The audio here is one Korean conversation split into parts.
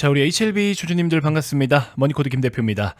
자, 우리 HLB 주주님들 반갑습니다. 머니코드 김 대표입니다.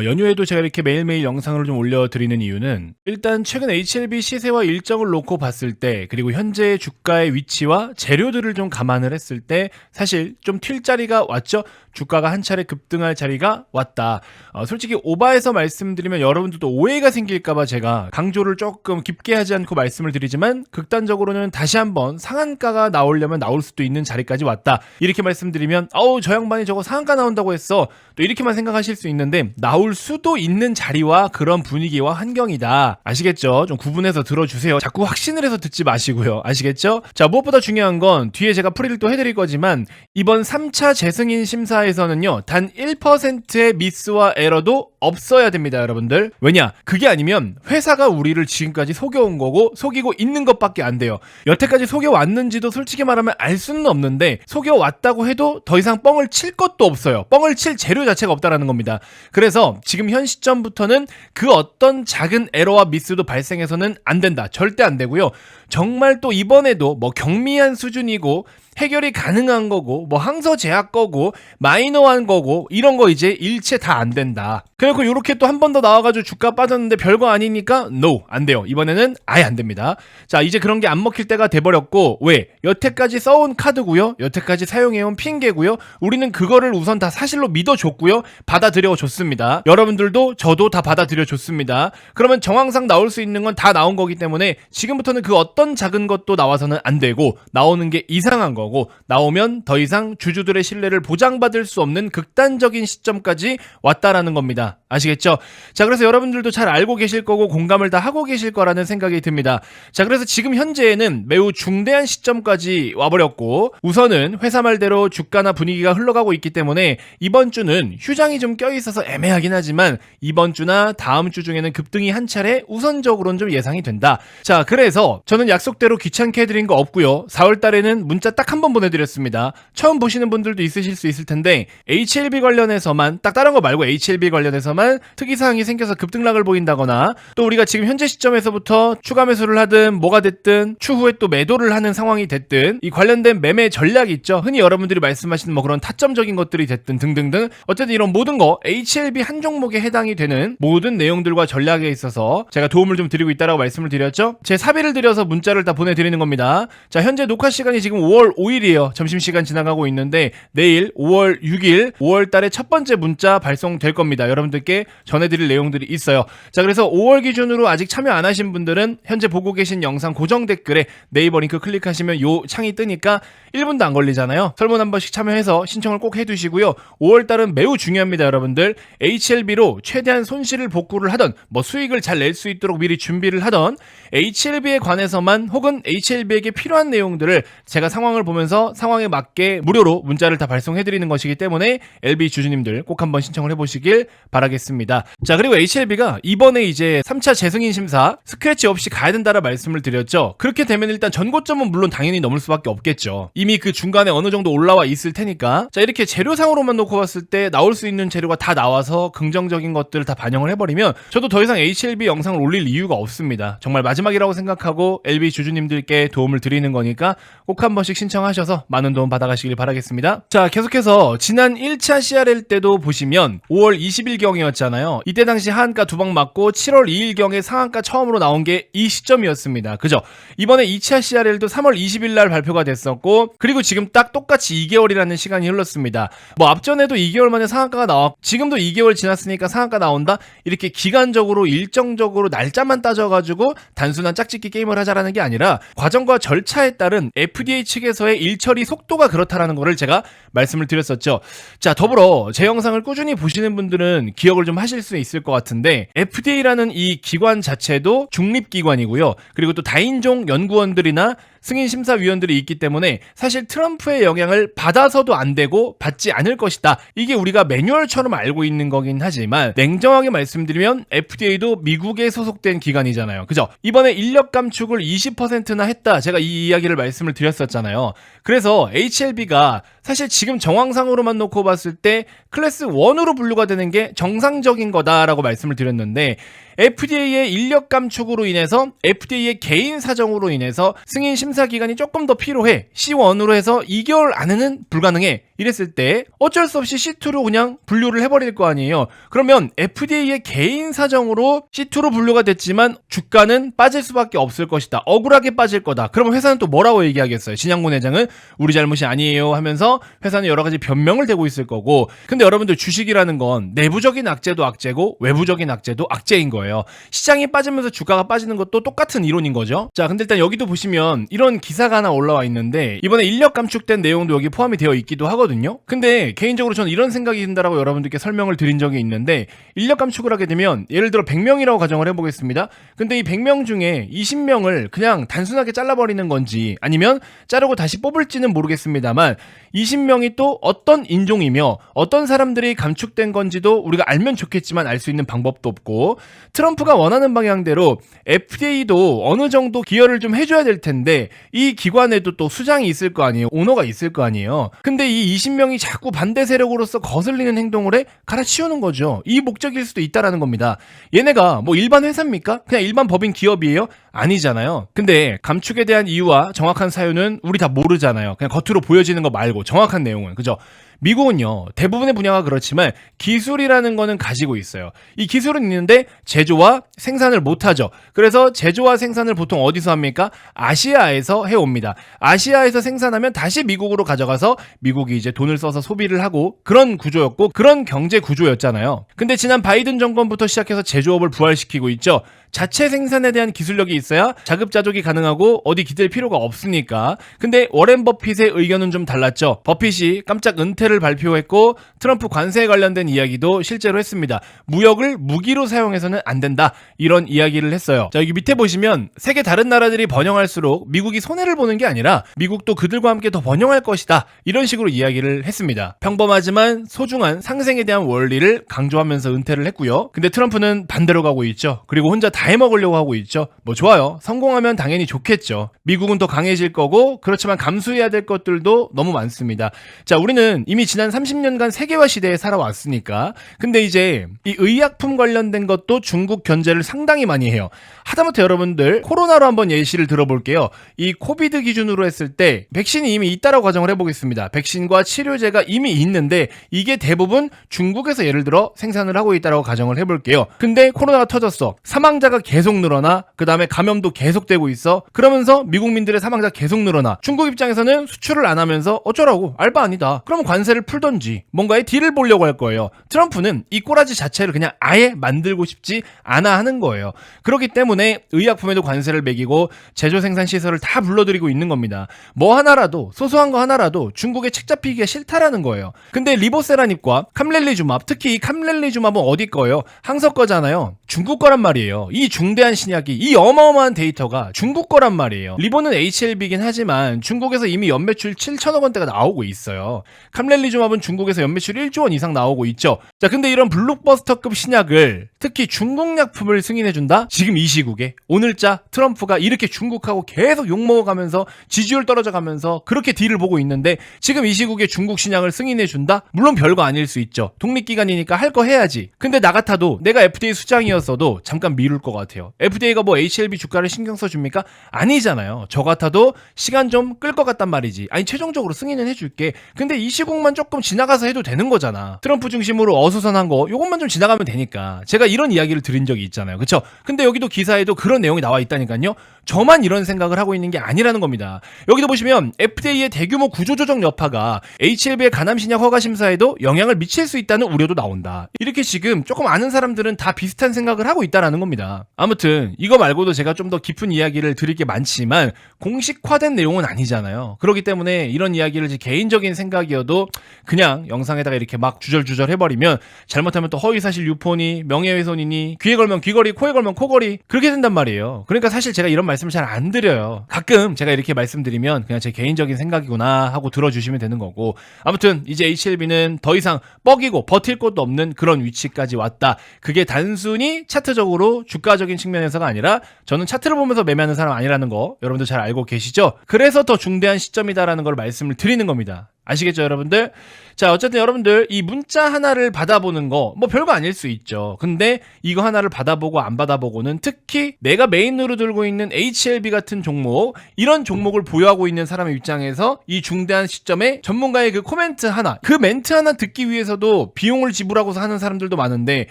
연휴에도 제가 이렇게 매일매일 영상을 좀 올려드리는 이유는 일단 최근 HLB 시세와 일정을 놓고 봤을 때, 그리고 현재 주가의 위치와 재료들을 좀 감안을 했을 때 사실 좀 튈 자리가 왔죠. 주가가 한 차례 급등할 자리가 왔다. 솔직히 오바해서 말씀드리면 여러분들도 오해가 생길까봐 제가 강조를 조금 깊게 하지 않고 말씀을 드리지만, 극단적으로는 다시 한번 상한가가 나오려면 나올 수도 있는 자리까지 왔다, 이렇게 말씀드리면 저 양반이 저거 상한가 나온다고 했어, 또 이렇게만 생각하실 수 있는데, 나올 수도 있는 자리와 그런 분위기와 환경이다. 아시겠죠? 좀 구분해서 들어주세요. 자꾸 확신을 해서 듣지 마시고요. 아시겠죠? 자, 무엇보다 중요한 건 뒤에 제가 풀이를 또 해드릴 거지만, 이번 3차 재승인 심사에서는요 단 1%의 미스와 에러도 없어야 됩니다, 여러분들. 왜냐? 그게 아니면 회사가 우리를 지금까지 속여온 거고 속이고 있는 것밖에 안 돼요. 여태까지 속여왔는지도 솔직히 말하면 알 수는 없는데, 속여왔다고 해도 더 이상 뻥을 칠 것도 없어요. 뻥을 칠 재료 자체가 없다라는 겁니다. 그래서 지금 현 시점부터는 그 어떤 작은 에러와 미스도 발생해서는 안 된다. 절대 안 되고요. 정말 또 이번에도 뭐 경미한 수준이고 해결이 가능한 거고, 뭐 항서 제약 거고, 마이너한 거고, 이런 거 이제 일체 다 안 된다. 그리고 이렇게 또 한 번 더 나와가지고 주가 빠졌는데 별거 아니니까 NO, 안 돼요. 이번에는 아예 안 됩니다. 자, 이제 그런 게 안 먹힐 때가 돼버렸고, 왜? 여태까지 써온 카드고요, 여태까지 사용해온 핑계고요, 우리는 그거를 우선 다 사실로 믿어줬고요, 받아들여줬습니다. 여러분들도 저도 다 받아들여줬습니다. 그러면 정황상 나올 수 있는 건 다 나온 거기 때문에 지금부터는 그 어떤 작은 것도 나와서는 안 되고, 나오는 게 이상한 거, 나오면 더 이상 주주들의 신뢰를 보장받을 수 없는 극단적인 시점까지 왔다라는 겁니다. 아시겠죠? 자, 그래서 여러분들도 잘 알고 계실 거고 공감을 다 하고 계실 거라는 생각이 듭니다. 자, 그래서 지금 현재에는 매우 중대한 시점까지 와버렸고, 우선은 회사 말대로 주가나 분위기가 흘러가고 있기 때문에 이번 주는 휴장이 좀 껴있어서 애매하긴 하지만 이번 주나 다음 주 중에는 급등이 한 차례 우선적으로는 좀 예상이 된다. 자, 그래서 저는 약속대로 귀찮게 해드린 거 없고요, 4월 달에는 문자 딱 한 번 보내드렸습니다. 처음 보시는 분들도 있으실 수 있을 텐데, HLB 관련해서만, 딱 다른 거 말고 HLB 관련해서만 특이사항이 생겨서 급등락을 보인다거나, 또 우리가 지금 현재 시점에서부터 추가 매수를 하든 뭐가 됐든 추후에 또 매도를 하는 상황이 됐든, 이 관련된 매매 전략이 있죠. 흔히 여러분들이 말씀하시는 뭐 그런 타점적인 것들이 됐든 등등등, 어쨌든 이런 모든 거 HLB 한 종목에 해당이 되는 모든 내용들과 전략에 있어서 제가 도움을 좀 드리고 있다라고 말씀을 드렸죠. 제 사비를 들여서 문자를 다 보내드리는 겁니다. 자, 현재 녹화 시간이 지금 5월 5일이에요. 점심시간 지나가고 있는데 내일 5월 6일 5월 달에 첫 번째 문자 발송될 겁니다. 여러분들께 전해드릴 내용들이 있어요. 자, 그래서 5월 기준으로 아직 참여 안 하신 분들은 현재 보고 계신 영상 고정 댓글에 네이버 링크 클릭하시면 요 창이 뜨니까 1분도 안 걸리잖아요. 설문 한 번씩 참여해서 신청을 꼭 해두시고요. 5월 달은 매우 중요합니다, 여러분들. HLB로 최대한 손실을 복구를 하던, 뭐 수익을 잘 낼 수 있도록 미리 준비를 하던, HLB에 관해서만 혹은 HLB에게 필요한 내용들을 제가 상황을 보면서 상황에 맞게 무료로 문자를 다 발송해드리는 것이기 때문에 LB 주주님들 꼭 한번 신청을 해보시길 바라겠습니다. 자, 그리고 HLB가 이번에 이제 3차 재승인 심사 스크래치 없이 가야 된다라 말씀을 드렸죠. 그렇게 되면 일단 전고점은 물론 당연히 넘을 수밖에 없겠죠. 이미 그 중간에 어느 정도 올라와 있을 테니까. 자, 이렇게 재료상으로만 놓고 봤을 때 나올 수 있는 재료가 다 나와서 긍정적인 것들을 다 반영을 해버리면 저도 더 이상 HLB 영상을 올릴 이유가 없습니다. 정말 마지막이라고 생각하고 LB 주주님들께 도움을 드리는 거니까 꼭 한 번씩 신청하셔서 많은 도움 받아가시길 바라겠습니다. 자, 계속해서 지난 1차 CRL 때도 보시면 5월 20일경이었잖아요. 이때 당시 하한가 두 방 맞고 7월 2일경에 상한가 처음으로 나온 게 이 시점이었습니다. 그죠? 이번에 2차 CRL도 3월 20일날 발표가 됐었고, 그리고 지금 딱 똑같이 2개월이라는 시간이 흘렀습니다. 뭐 앞전에도 2개월 만에 상한가가 나왔고 지금도 2개월 지났으니까 상한가 나온다? 이렇게 기간적으로 일정적으로 날짜만 따져가지고 단순한 짝짓기 게임을 하자라는 게 아니라 과정과 절차에 따른 FDA 측에서의 일처리 속도가 그렇다라는 거를 제가 말씀을 드렸었죠. 자, 더불어 제 영상을 꾸준히 보시는 분들은 기억을 좀 하실 수 있을 것 같은데, FDA라는 이 기관 자체도 중립기관이고요. 그리고 또 다인종 연구원들이나 승인심사위원들이 있기 때문에 사실 트럼프의 영향을 받아서도 안 되고 받지 않을 것이다. 이게 우리가 매뉴얼처럼 알고 있는 거긴 하지만, 냉정하게 말씀드리면 FDA도 미국에 소속된 기관이잖아요. 그죠? 이번에 인력 감축을 20%나 했다. 제가 이 이야기를 말씀을 드렸었잖아요. 그래서 HLB가 사실 지금 정황상으로만 놓고 봤을 때 클래스 1으로 분류가 되는 게 정상적인 거다라고 말씀을 드렸는데 FDA의 인력 감축으로 인해서 FDA의 개인 사정으로 인해서 승인 심사 기간이 조금 더 필요해. C1으로 해서 2개월 안에는 불가능해. 이랬을 때 어쩔 수 없이 C2로 그냥 분류를 해버릴 거 아니에요. 그러면 FDA의 개인 사정으로 C2로 분류가 됐지만 주가는 빠질 수밖에 없을 것이다. 억울하게 빠질 거다. 그러면 회사는 또 뭐라고 얘기하겠어요? 진양군 회장은 우리 잘못이 아니에요 하면서 회사는 여러 가지 변명을 대고 있을 거고, 근데 여러분들 주식이라는 건 내부적인 악재도 악재고 외부적인 악재도 악재인 거예요. 시장이 빠지면서 주가가 빠지는 것도 똑같은 이론인 거죠. 자, 근데 일단 여기도 보시면 이런 기사가 하나 올라와 있는데 이번에 인력 감축된 내용도 여기 포함이 되어 있기도 하거든요. 근데 개인적으로 저는 이런 생각이 든다라고 여러분들께 설명을 드린 적이 있는데, 인력 감축을 하게 되면 예를 들어 100명이라고 가정을 해보겠습니다. 근데 이 100명 중에 20명을 그냥 단순하게 잘라버리는 건지 아니면 자르고 다시 뽑을지는 모르겠습니다만 20명이 또 어떤 인종이며 어떤 사람들이 감축된 건지도 우리가 알면 좋겠지만 알 수 있는 방법도 없고, 트럼프가 원하는 방향대로 FDA도 어느 정도 기여를 좀 해줘야 될 텐데 이 기관에도 또 수장이 있을 거 아니에요. 오너가 있을 거 아니에요. 근데 이 20명이 자꾸 반대 세력으로서 거슬리는 행동을 해 갈아치우는 거죠. 이 목적일 수도 있다라는 겁니다. 얘네가 뭐 일반 회사입니까? 그냥 일반 법인 기업이에요? 아니잖아요. 근데 감축에 대한 이유와 정확한 사유는 우리 다 모르잖아요. 그냥 겉으로 보여지는 거 말고 정확한 내용은. 그죠? 미국은요, 대부분의 분야가 그렇지만 기술이라는 거는 가지고 있어요. 이 기술은 있는데 제조와 생산을 못하죠. 그래서 제조와 생산을 보통 어디서 합니까? 아시아에서 해옵니다. 아시아에서 생산하면 다시 미국으로 가져가서 미국이 이제 돈을 써서 소비를 하고, 그런 구조였고 그런 경제 구조였잖아요. 근데 지난 바이든 정권부터 시작해서 제조업을 부활시키고 있죠. 자체 생산에 대한 기술력이 있어야 자급자족이 가능하고 어디 기댈 필요가 없으니까. 근데 워렌 버핏의 의견은 좀 달랐죠. 버핏이 깜짝 은퇴를 발표했고 트럼프 관세에 관련된 이야기도 실제로 했습니다. 무역을 무기로 사용해서는 안 된다, 이런 이야기를 했어요. 자, 여기 밑에 보시면 세계 다른 나라들이 번영할수록 미국이 손해를 보는 게 아니라 미국도 그들과 함께 더 번영할 것이다, 이런 식으로 이야기를 했습니다. 평범하지만 소중한 상생에 대한 원리를 강조하면서 은퇴를 했고요. 근데 트럼프는 반대로 가고 있죠. 그리고 혼자 다 해먹으려고 하고 있죠. 뭐 좋아요. 성공하면 당연히 좋겠죠. 미국은 더 강해질 거고, 그렇지만 감수해야 될 것들도 너무 많습니다. 자, 우리는 이미 지난 30년간 세계화 시대에 살아왔으니까. 근데 이제 이 의약품 관련된 것도 중국 견제를 상당히 많이 해요. 하다못해 여러분들 코로나로 한번 예시를 들어볼게요. 이 코비드 기준으로 했을 때 백신이 이미 있다라고 가정을 해보겠습니다. 백신과 치료제가 이미 있는데 이게 대부분 중국에서 예를 들어 생산을 하고 있다라고 가정을 해볼게요. 근데 코로나가 터졌어. 사망자가 계속 늘어나. 그 다음에 감염도 계속되고 있어. 그러면서 미국민들의 사망자 계속 늘어나. 중국 입장에서는 수출을 안 하면서 어쩌라고, 알바 아니다. 그러면 관세를 풀던지 뭔가의 딜을 보려고 할 거예요. 트럼프는 이 꼬라지 자체를 그냥 아예 만들고 싶지 않아 하는 거예요. 그렇기 때문에 의약품에도 관세를 매기고 제조 생산 시설을 다 불러들이고 있는 겁니다. 뭐 하나라도, 소소한 거 하나라도 중국에 책 잡히기가 싫다라는 거예요. 근데 리보세라닙과 캄렐리주맙, 특히 이 캄렐리주맙은 어디 거예요? 항서 거잖아요. 중국 거란 말이에요. 이 중대한 신약이, 이 어마어마한 데이터가 중국 거란 말이에요. 리본은 HLB이긴 하지만 중국에서 이미 연매출 7천억 원대가 나오고 있어요. 캄렐리주맙은 중국에서 연매출 1조 원 이상 나오고 있죠. 자, 근데 이런 블록버스터급 신약을, 특히 중국 약품을 승인해준다? 지금 이 시국에 오늘자 트럼프가 이렇게 중국하고 계속 욕먹어가면서 지지율 떨어져가면서 그렇게 딜을 보고 있는데 지금 이 시국에 중국 신약을 승인해준다? 물론 별거 아닐 수 있죠. 독립기관이니까 할 거 해야지. 근데 나 같아도, 내가 FDA 수장이었어도 잠깐 미룰 것 같아요. FDA가 뭐 HLB 주가를 신경 써줍니까? 아니잖아요. 저 같아도 시간 좀 끌 것 같단 말이지. 아니, 최종적으로 승인은 해줄게. 근데 이 시국만 조금 지나가서 해도 되는 거잖아. 트럼프 중심으로 어수선한 거 요것만 좀 지나가면 되니까. 제가 이런 이야기를 드린 적이 있잖아요. 그쵸? 근데 여기도 기사에도 그런 내용이 나와 있다니까요. 저만 이런 생각을 하고 있는 게 아니라는 겁니다. 여기도 보시면 FDA의 대규모 구조조정 여파가 HLB의 간암신약 허가 심사에도 영향을 미칠 수 있다는 우려도 나온다. 이렇게 지금 조금 아는 사람들은 다 비슷한 생각을 하고 있다라는 겁니다. 아무튼 이거 말고도 제가 좀 더 깊은 이야기를 드릴 게 많지만 공식화된 내용은 아니잖아요. 그렇기 때문에 이런 이야기를 제 개인적인 생각이어도 그냥 영상에다가 이렇게 막 주절주절 해버리면 잘못하면 또 허위사실 유포니 명예훼손이니 귀에 걸면 귀걸이, 코에 걸면 코걸이, 그렇게 된단 말이에요. 그러니까 사실 제가 이런 말씀을 잘 안 드려요. 가끔 제가 이렇게 말씀드리면 그냥 제 개인적인 생각이구나 하고 들어주시면 되는 거고, 아무튼 이제 HLB는 더 이상 뻐기고 버틸 곳도 없는 그런 위치까지 왔다. 그게 단순히 차트적으로 주가적인 측면에서가 아니라 저는 차트를 보면서 매매하는 사람 아니라는 거 여러분들 잘 알고 계시죠? 그래서 더 중대한 시점이다라는 걸 말씀을 드리는 겁니다. 아시겠죠, 여러분들? 자, 어쨌든 여러분들 이 문자 하나를 받아보는 거 뭐 별거 아닐 수 있죠. 근데 이거 하나를 받아보고 안 받아보고는 특히 내가 메인으로 들고 있는 HLB 같은 종목, 이런 종목을 보유하고 있는 사람의 입장에서 이 중대한 시점에 전문가의 그 코멘트 하나, 그 멘트 하나 듣기 위해서도 비용을 지불하고서 하는 사람들도 많은데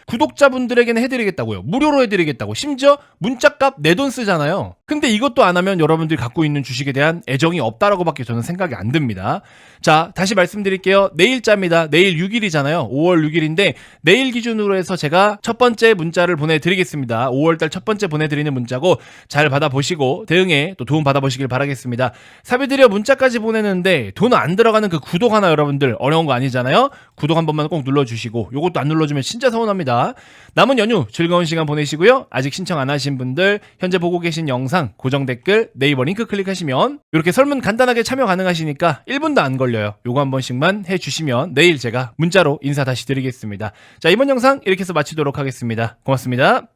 구독자분들에게는 해드리겠다고요. 무료로 해드리겠다고. 심지어 문자값 내 돈 쓰잖아요. 근데 이것도 안 하면 여러분들이 갖고 있는 주식에 대한 애정이 없다라고밖에 저는 생각이 안 듭니다. 자, 다시 말씀드릴게요. 내일자입니다. 내일 6일이잖아요. 5월 6일인데 내일 기준으로 해서 제가 첫 번째 문자를 보내드리겠습니다. 5월달 첫 번째 보내드리는 문자고 잘 받아보시고 대응에 또 도움 받아보시길 바라겠습니다. 사비드려 문자까지 보내는데 돈 안 들어가는 그 구독 하나 여러분들 어려운 거 아니잖아요. 구독 한 번만 꼭 눌러주시고 요것도 안 눌러주면 진짜 서운합니다. 남은 연휴 즐거운 시간 보내시고요. 아직 신청 안 하신 분들 현재 보고 계신 영상 고정 댓글 네이버 링크 클릭하시면 이렇게 설문 간단하게 참여 가능하시니까 1분도 안 걸려요. 요거 한 번씩만 해주시면 내일 제가 문자로 인사 다시 드리겠습니다. 자, 이번 영상 이렇게 해서 마치도록 하겠습니다. 고맙습니다.